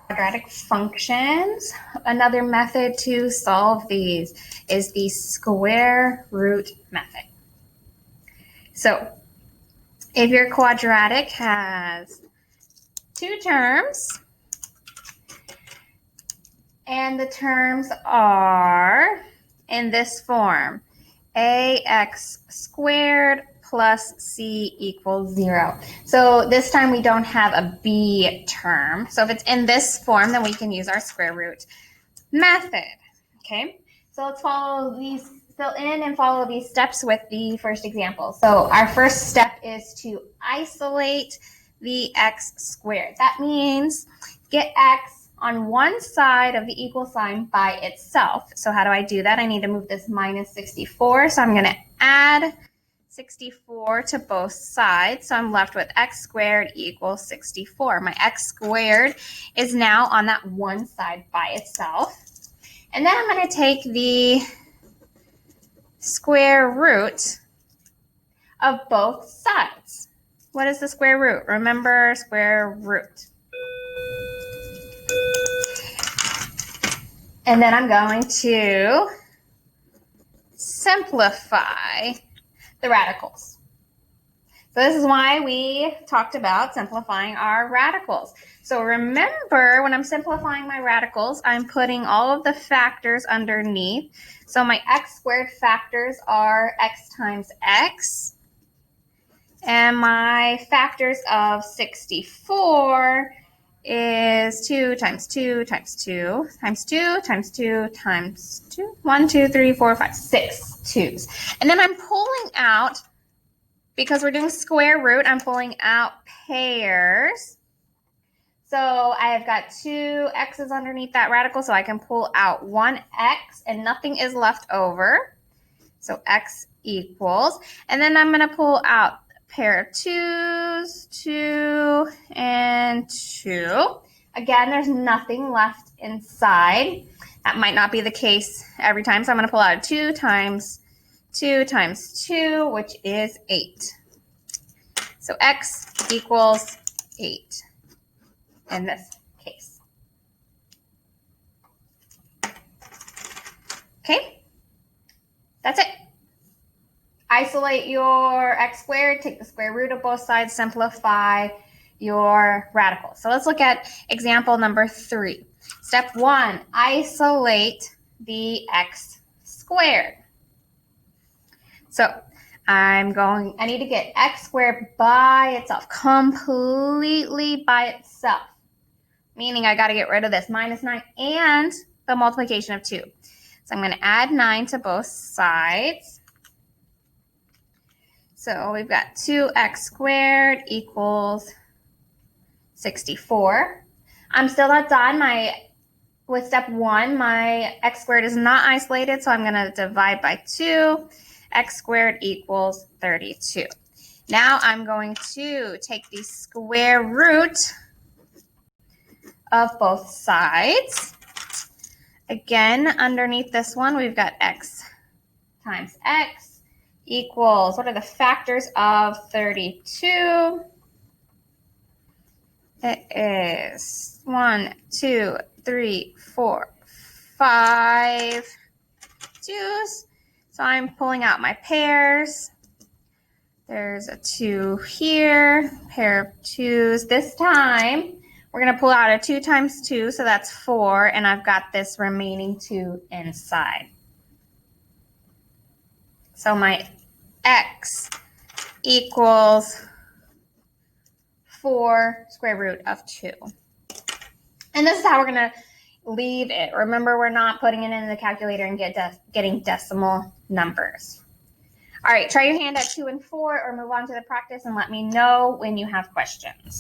Quadratic functions. Another method to solve these is the square root method. So if your quadratic has two terms and the terms are in this form, ax squared plus c equals 0. So this time we don't have a b term. So if it's in this form, then we can use our square root method. Okay, so let's fill in and follow these steps with the first example. So our first step is to isolate the x squared. That means get x on one side of the equal sign by itself. So how do I do that? I need to move this minus 64. So I'm going to add 64 to both sides. So I'm left with x squared equals 64. My x squared is now on that one side by itself. And then I'm going to take the square root of both sides. What is the square root? Remember, square root. And then I'm going to simplify the radicals. So this is why we talked about simplifying our radicals. So remember, when I'm simplifying my radicals, I'm putting all of the factors underneath. So my x squared factors are x times x. And my factors of 64 is 2 times 2 times 2 times 2 times 2 times 2. 1, 2, 3, 4, 5, 6 twos. And then I'm pulling out, because we're doing square root, I'm pulling out pairs. So I have got two x's underneath that radical, so I can pull out one x and nothing is left over. So x equals, and then I'm going to pull out a pair of 2's, 2 and 2. Again, there's nothing left inside. That might not be the case every time, so I'm going to pull out 2 times 2 times 2, which is 8. So x equals 8 in this case. Okay, that's it. Isolate your x squared, take the square root of both sides, simplify your radical. So let's look at example number 3. Step 1, isolate the x squared. So I need to get x squared by itself, completely by itself. Meaning I got to get rid of this minus 9 and the multiplication of 2. So I'm going to add 9 to both sides. So we've got 2x squared equals 64. I'm still not done. With step 1, my x squared is not isolated, so I'm going to divide by 2. X squared equals 32. Now I'm going to take the square root of both sides. Again, underneath this one, we've got x times x equals, what are the factors of 32? It is 1, 2, 3, 4, 5 2's. So I'm pulling out my pairs. There's a 2 here, pair of 2's. This time, we're going to pull out a 2 times 2, so that's 4, and I've got this remaining 2 inside. So my x equals 4 square root of 2. And this is how we're going to leave it. Remember, we're not putting it in the calculator and getting decimal numbers. All right, try your hand at 2 and 4 or move on to the practice and let me know when you have questions.